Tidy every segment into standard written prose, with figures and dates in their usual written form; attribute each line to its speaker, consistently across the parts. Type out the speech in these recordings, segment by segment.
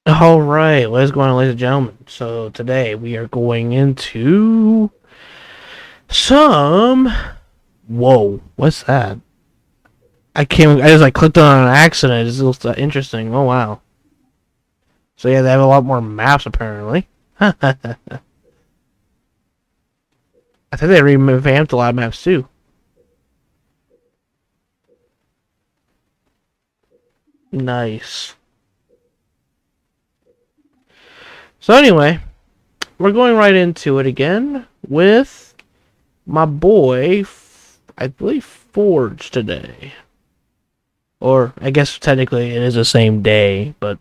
Speaker 1: Alright, what is going on, ladies and gentlemen? So today we are going into some... Whoa, what's that? I just clicked on it on accident. It looks interesting. Oh wow. So yeah, they have a lot more maps apparently. I think they revamped a lot of maps too. Nice. So anyway, we're going right into it again with my boy, I believe Forge today. Or, I guess technically it is the same day, but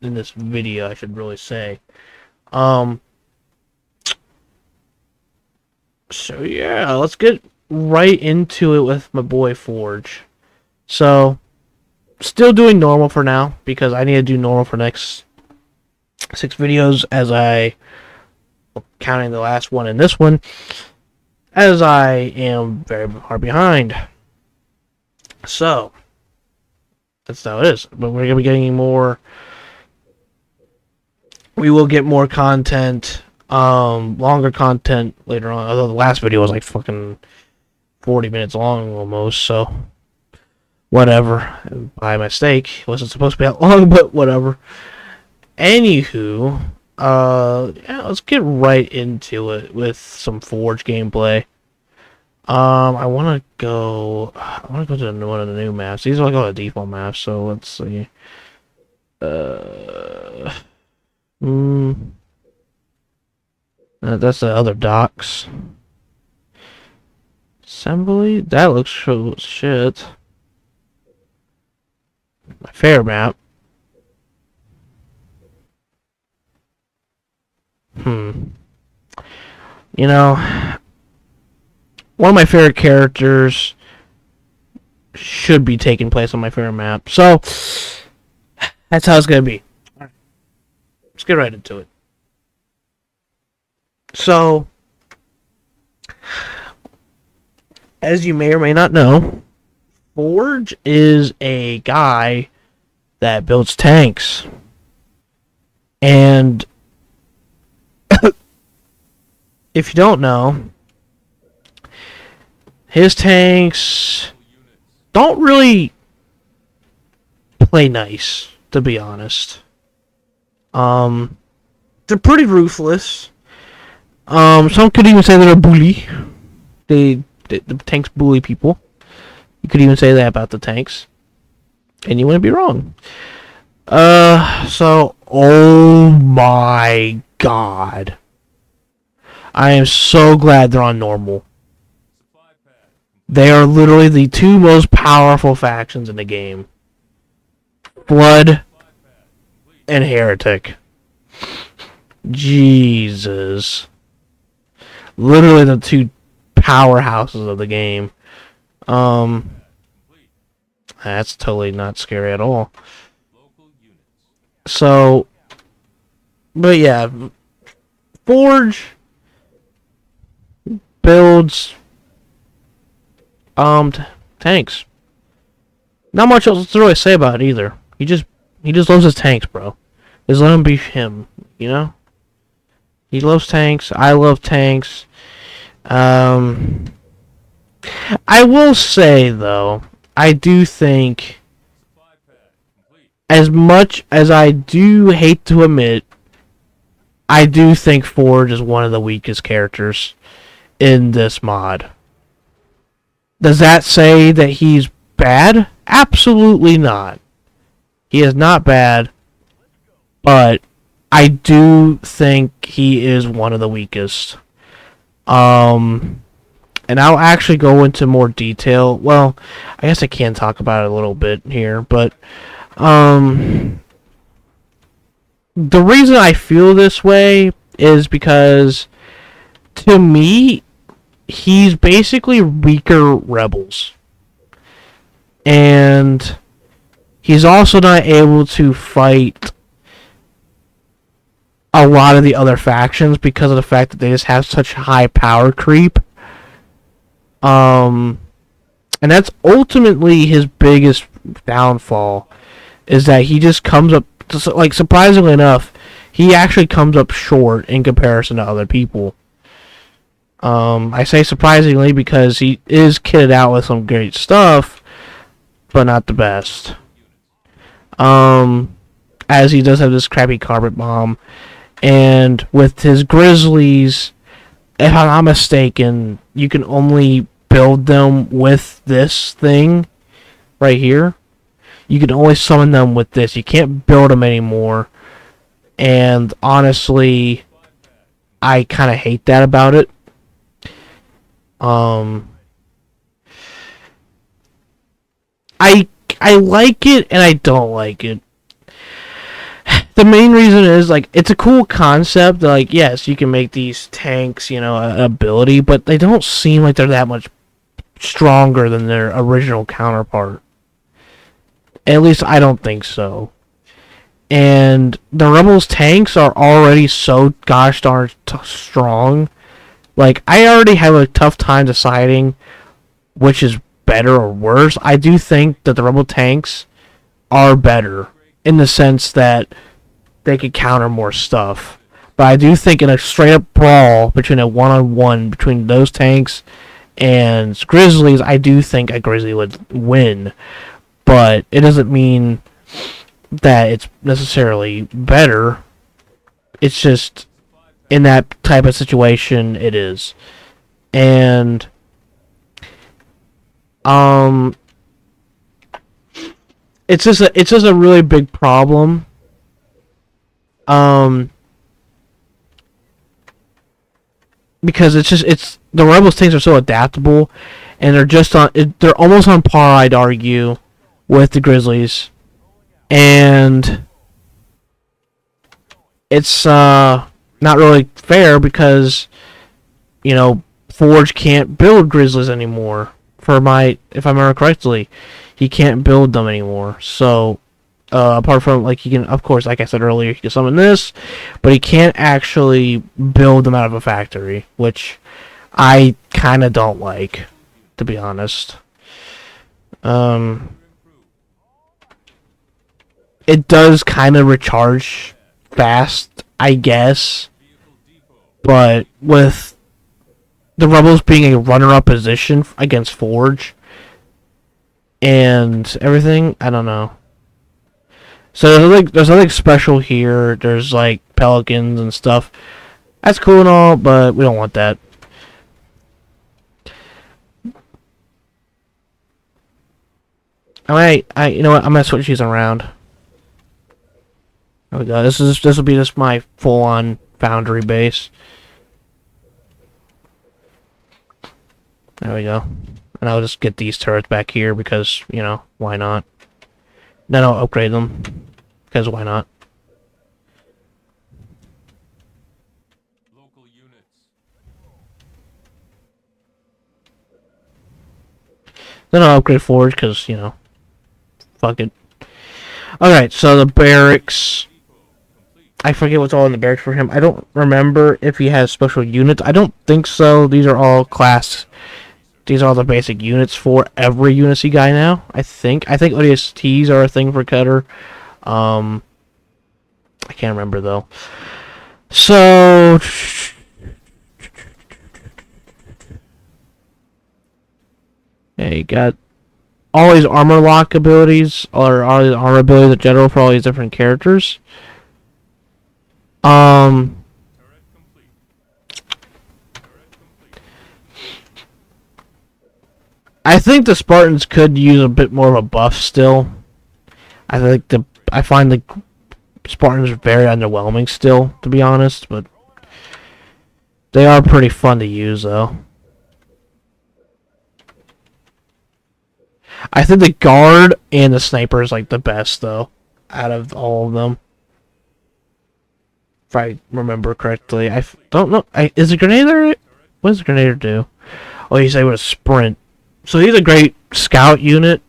Speaker 1: in this video I should really say. So yeah, let's get right into it with my boy Forge. So, still doing normal for now, because I need to do normal for next 6 videos as I, counting the last one and this one, as I am very far behind. So, that's how it is. But we're going to be getting more, we will get more content, longer content later on, although the last video was like fucking 40 minutes long almost, so whatever. By mistake, it wasn't supposed to be that long, but whatever. Anywho, yeah, let's get right into it with some Forge gameplay. I want to go to one of the new maps. These are like all the default maps, so let's see. That's the other docks. Assembly? That looks shit. My fair map. You know, one of my favorite characters should be taking place on my favorite map. So, that's how it's going to be. Alright. Let's get right into it. So, as you may or may not know, Forge is a guy that builds tanks. And if you don't know, his tanks don't really play nice, to be honest. They're pretty ruthless. Some could even say they're a bully. The tanks bully people. You could even say that about the tanks. And you wouldn't be wrong. So, oh my god. I am so glad they're on normal. They are literally the two most powerful factions in the game. Flood and Heretic. Jesus. Literally the two powerhouses of the game. That's totally not scary at all. So, but yeah, Forge builds tanks. Not much else to really say about it either. He just loves his tanks, bro. Just let him be him, you know? He loves tanks. I love tanks. I will say though, I do think, as much as I do hate to admit, I do think Forge is one of the weakest characters in this mod. Does that say that he's bad? Absolutely not. He is not bad, but I do think he is one of the weakest. And I'll actually go into more detail. Well, I guess I can talk about it a little bit here, but the reason I feel this way is because, to me, he's basically weaker rebels. And he's also not able to fight a lot of the other factions because of the fact that they just have such high power creep. And that's ultimately his biggest downfall, is that he just comes up like surprisingly enough, he actually comes up short in comparison to other people. I say surprisingly because he is kitted out with some great stuff, but not the best. As he does have this crappy carpet bomb, and with his grizzlies, if I'm not mistaken, you can only build them with this thing right here. You can only summon them with this. You can't build them anymore. And honestly, I kind of hate that about it. I like it and I don't like it. The main reason is, like, it's a cool concept. Like, yes, you can make these tanks, you know, an ability, but they don't seem like they're that much stronger than their original counterpart. At least I don't think so. And the Rebels tanks are already so gosh darn strong. Like, I already have a tough time deciding which is better or worse. I do think that the Rebel tanks are better in the sense that they could counter more stuff. But I do think in a straight up brawl between a one-on-one between those tanks and Grizzlies, I do think a Grizzly would win. But it doesn't mean that it's necessarily better. It's just in that type of situation it is. And it's just a really big problem. Because it's the Rebels tanks are so adaptable, and they're almost on par, I'd argue, with the Grizzlies, and it's not really fair because, you know, Forge can't build Grizzlies anymore. If I remember correctly, he can't build them anymore. So, apart from, like, he can, of course, like I said earlier, he can summon this, but he can't actually build them out of a factory, which I kind of don't like, to be honest. It does kind of recharge fast, I guess, but with the Rebels being a runner-up position against Forge and everything, I don't know. So there's nothing special here. There's like pelicans and stuff. That's cool and all, but we don't want that. You know what? I'm gonna switch these around. There we go. This will be just my full-on Foundry base. There we go. And I'll just get these turrets back here because, you know, why not? Then I'll upgrade them because why not?
Speaker 2: Local units.
Speaker 1: Then I'll upgrade Forge because, you know, fuck it. Alright, so the barracks. I forget what's all in the barracks for him. I don't remember if he has special units. I don't think so. These are all class. These are all the basic units for every Unicy guy now. I think ODSTs are a thing for Cutter. I can't remember though. So yeah, you got all these armor lock abilities, or all these armor abilities in general for all these different characters. I think the Spartans could use a bit more of a buff still. I find the Spartans very underwhelming still, to be honest, but they are pretty fun to use though. I think the guard and the sniper is like the best though, out of all of them. If I remember correctly. I don't know. Is the Grenadier... What does the Grenadier do? Oh, you say with a sprint. So he's a great scout unit,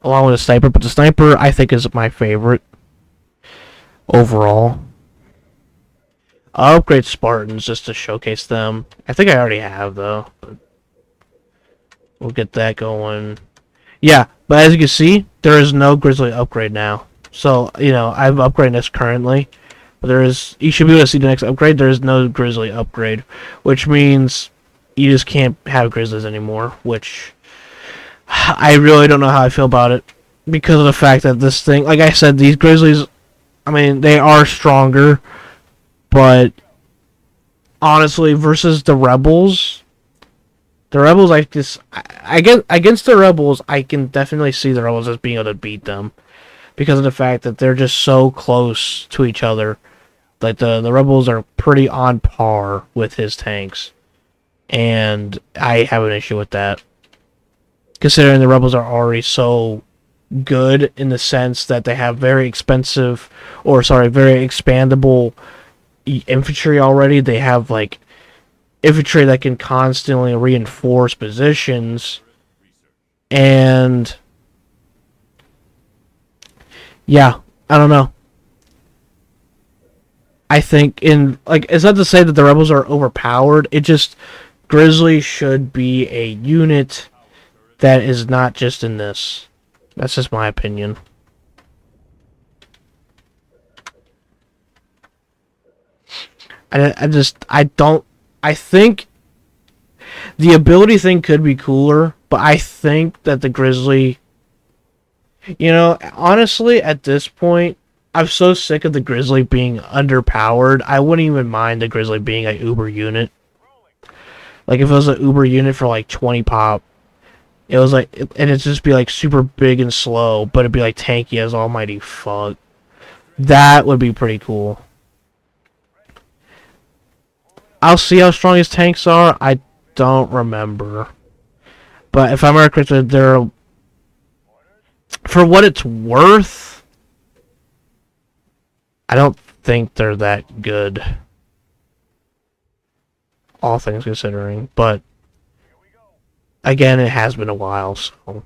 Speaker 1: along with a sniper, but the sniper, I think, is my favorite overall. I'll upgrade Spartans just to showcase them. I think I already have, though. But we'll get that going. Yeah, but as you can see, there is no Grizzly upgrade now. So, you know, I'm upgrading this currently. But there is, you should be able to see the next upgrade. There is no grizzly upgrade, which means you just can't have grizzlies anymore, which I really don't know how I feel about it. Because of the fact that this thing, like I said, these grizzlies, I mean, they are stronger, but honestly, versus the rebels, I get against the rebels, I can definitely see the rebels as being able to beat them because of the fact that they're just so close to each other. Like the rebels are pretty on par with his tanks, and I have an issue with that, considering the rebels are already so good in the sense that they have very expensive, or sorry, very expandable infantry already. They have like infantry that can constantly reinforce positions, and yeah, I don't know. I think in like it's not to say that the rebels are overpowered. It just Grizzly should be a unit that is not just in this. That's just my opinion. I don't. I think the ability thing could be cooler, but I think that the Grizzly. You know, honestly, at this point, I'm so sick of the Grizzly being underpowered. I wouldn't even mind the Grizzly being an Uber unit. Like if it was an Uber unit for like 20 pop, it was like, and it'd just be like super big and slow, but it'd be like tanky as almighty fuck. That would be pretty cool. I'll see how strong his tanks are. I don't remember, but if I remember correctly, they're for what it's worth. I don't think they're that good, all things considering. But again, it has been a while, so.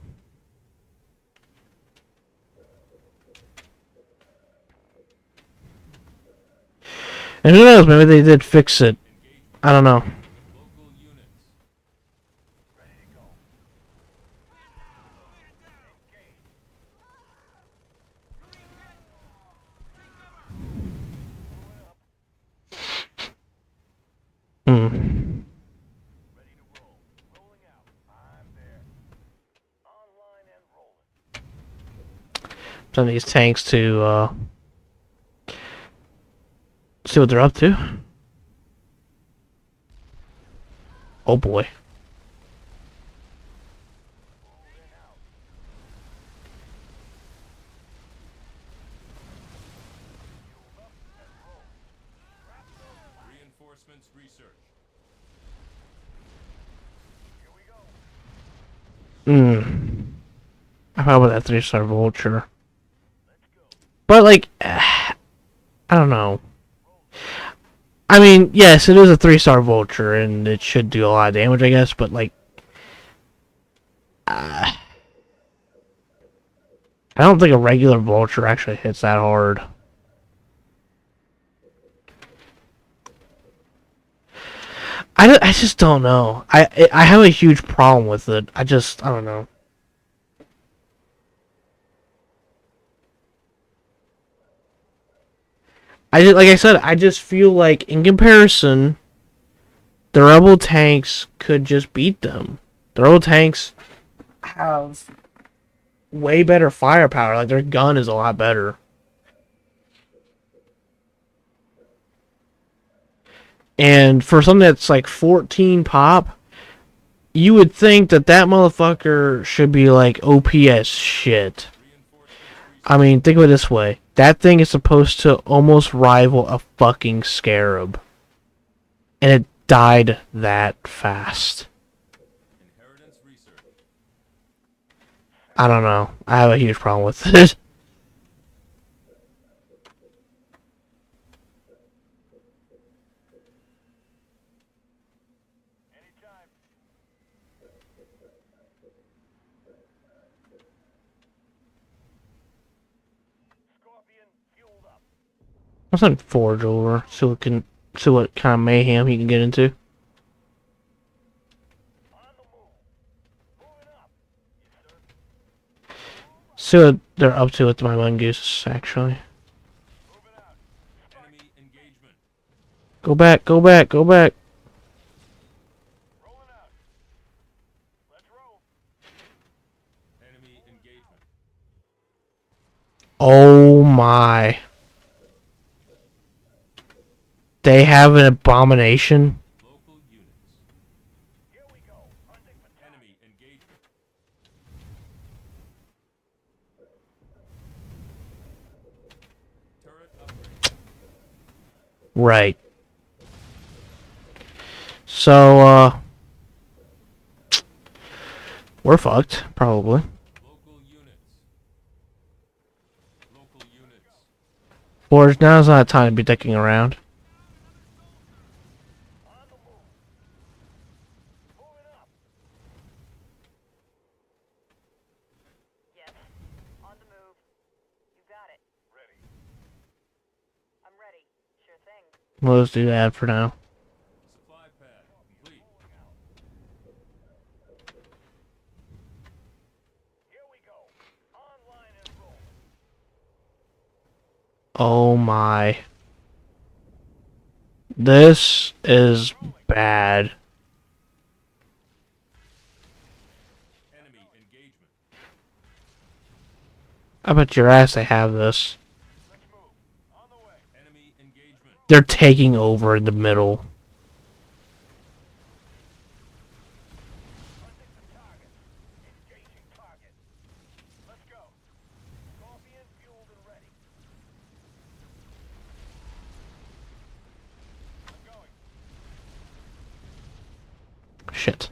Speaker 1: And who knows, maybe they did fix it. I don't know. Hmm. Send these tanks to see what they're up to. Oh boy.
Speaker 2: Reinforcements research.
Speaker 1: How about that 3-star vulture? But like, I don't know. I mean, yes, it is a 3-star vulture, and it should do a lot of damage, I guess. But like, I don't think a regular vulture actually hits that hard. I just don't know. I have a huge problem with it. I don't know. Like I said, I just feel like in comparison, the rebel tanks could just beat them. The rebel tanks have way better firepower. Like their gun is a lot better. And for something that's like 14 pop, you would think that that motherfucker should be like OPS shit. I mean, think of it this way. That thing is supposed to almost rival a fucking scarab. And it died that fast. I don't know. I have a huge problem with it. Let's send Forge over. See what kind of mayhem he can get into. see what they're up to with my mongoose, actually. Go back, go back, go back. Oh my. They have an abomination? Right. So, we're fucked, probably. Forge, now's not time to be dicking around. We'll just do that for now. Oh my. This is bad. I bet your ass they have this. They're taking over in the middle. Shit.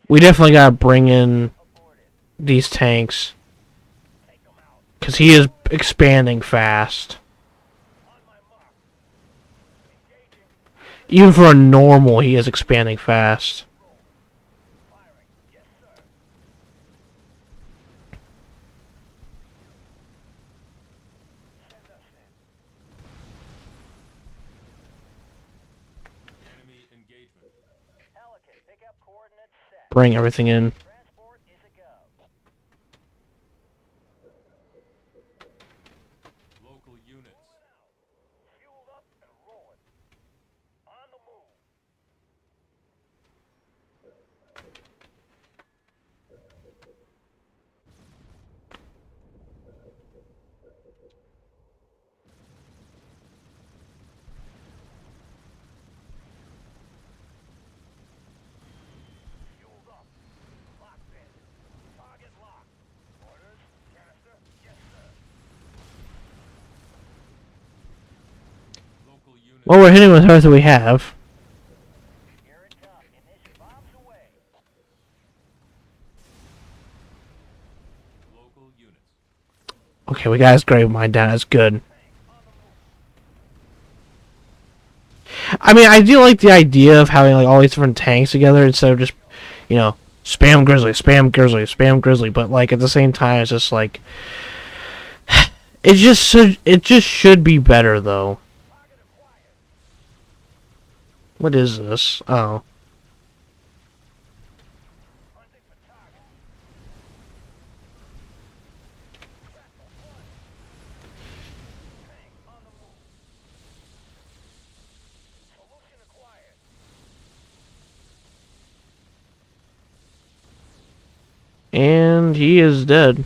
Speaker 1: We definitely gotta bring in these tanks. Because he is expanding fast. Even for a normal, he is expanding fast. Bring everything in. Well, we're hitting with everything we have. Okay, we got his grave mine down. That's good. I mean, I do like the idea of having like all these different tanks together instead of just, you know, spam grizzly, spam grizzly, spam grizzly. But like at the same time, it's just like it just should be better though. What is this? Oh. And he is dead.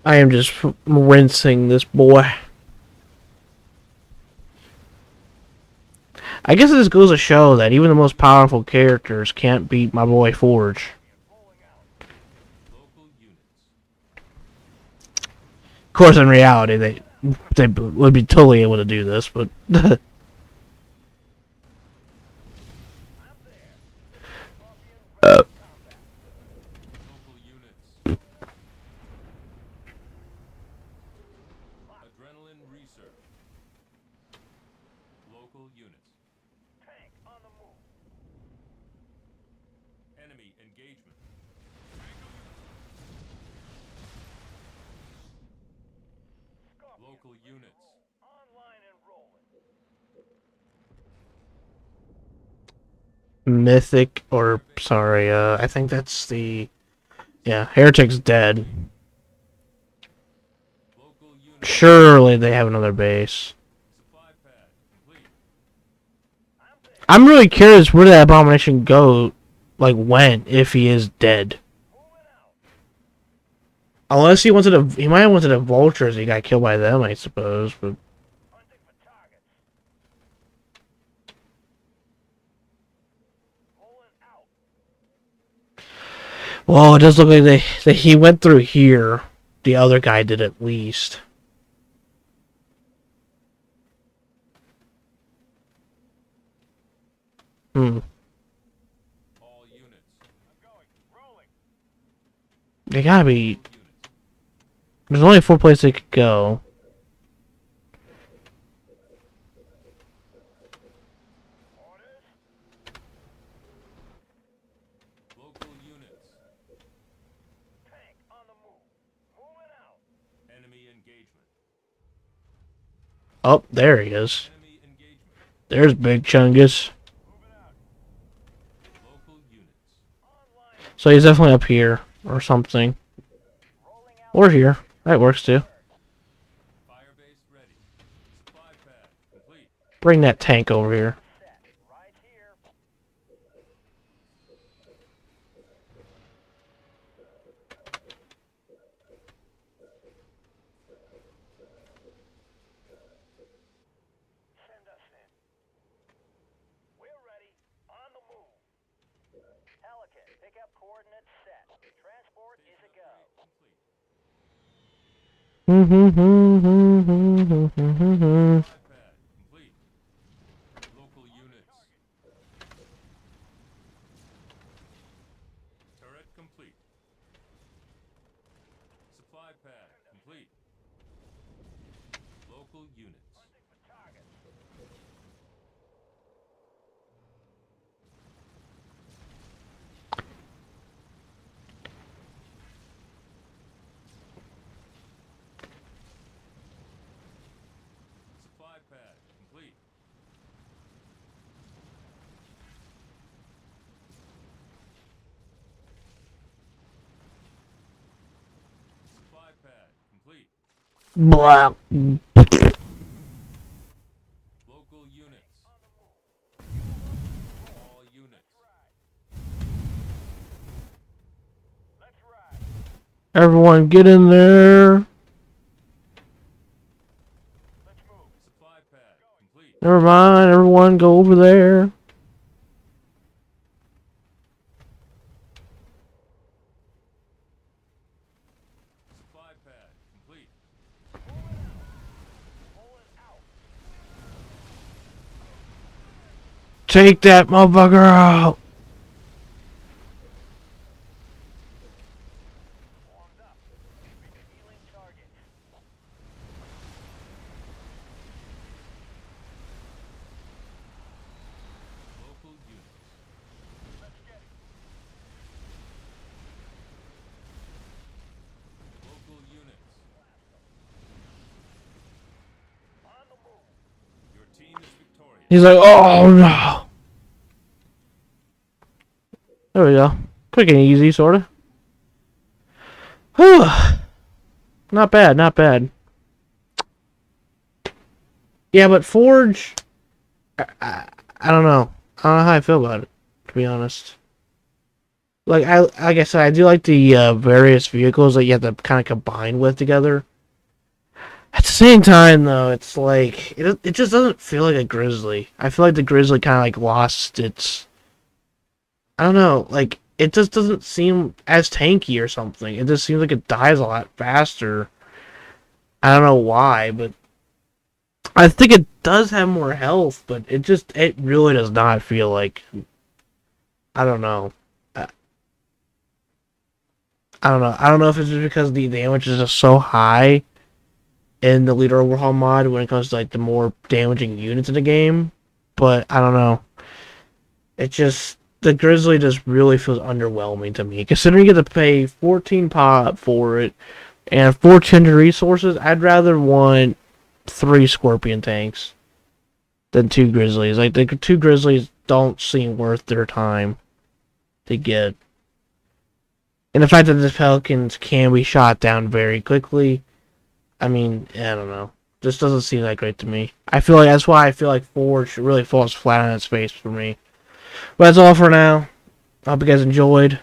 Speaker 1: I am just rinsing this boy. I guess this goes to show that even the most powerful characters can't beat my boy Forge. Of course, in reality, they would be totally able to do this, but Mythic, or sorry, I think that's the Heretic's dead. Surely they have another base. I'm really curious where that abomination went if he is dead. Unless he might have wanted the vultures. He got killed by them, I suppose. But well, it does look like he went through here. The other guy did at least. They gotta be. There's only 4 places they could go. Oh, there he is. There's Big Chungus. So he's definitely up here or something. Or here. That works too. Bring that tank over here. Blah. Everyone get in there. Never mind, everyone go over there. Take that motherfucker out. He's like, oh no. There we go. Quick and easy, sorta. Whew. Not bad, not bad. Yeah, but Forge, I don't know. I don't know how I feel about it, to be honest. Like I said, I do like the various vehicles that you have to kind of combine with together. At the same time, though, it's like it just doesn't feel like a grizzly. I feel like the grizzly kind of like lost its. I don't know, like it just doesn't seem as tanky or something. It just seems like it dies a lot faster. I don't know why, but I think it does have more health, but it really does not feel like. I don't know. I, I don't know. I don't know if it's just because the damage is just so high in the Leader Overhaul mod when it comes to like the more damaging units in the game, but I don't know. It just the Grizzly just really feels underwhelming to me. Considering you get to pay 14 pop for it and 1,400 resources, I'd rather want 3 Scorpion tanks than 2 Grizzlies. Like the 2 Grizzlies don't seem worth their time to get. And the fact that the Pelicans can be shot down very quickly, I mean, I don't know. This doesn't seem that great to me. I feel like that's why I feel like Forge really falls flat on its face for me. But that's all for now. I hope you guys enjoyed,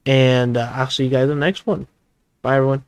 Speaker 1: and I'll see you guys in the next one. Bye, everyone.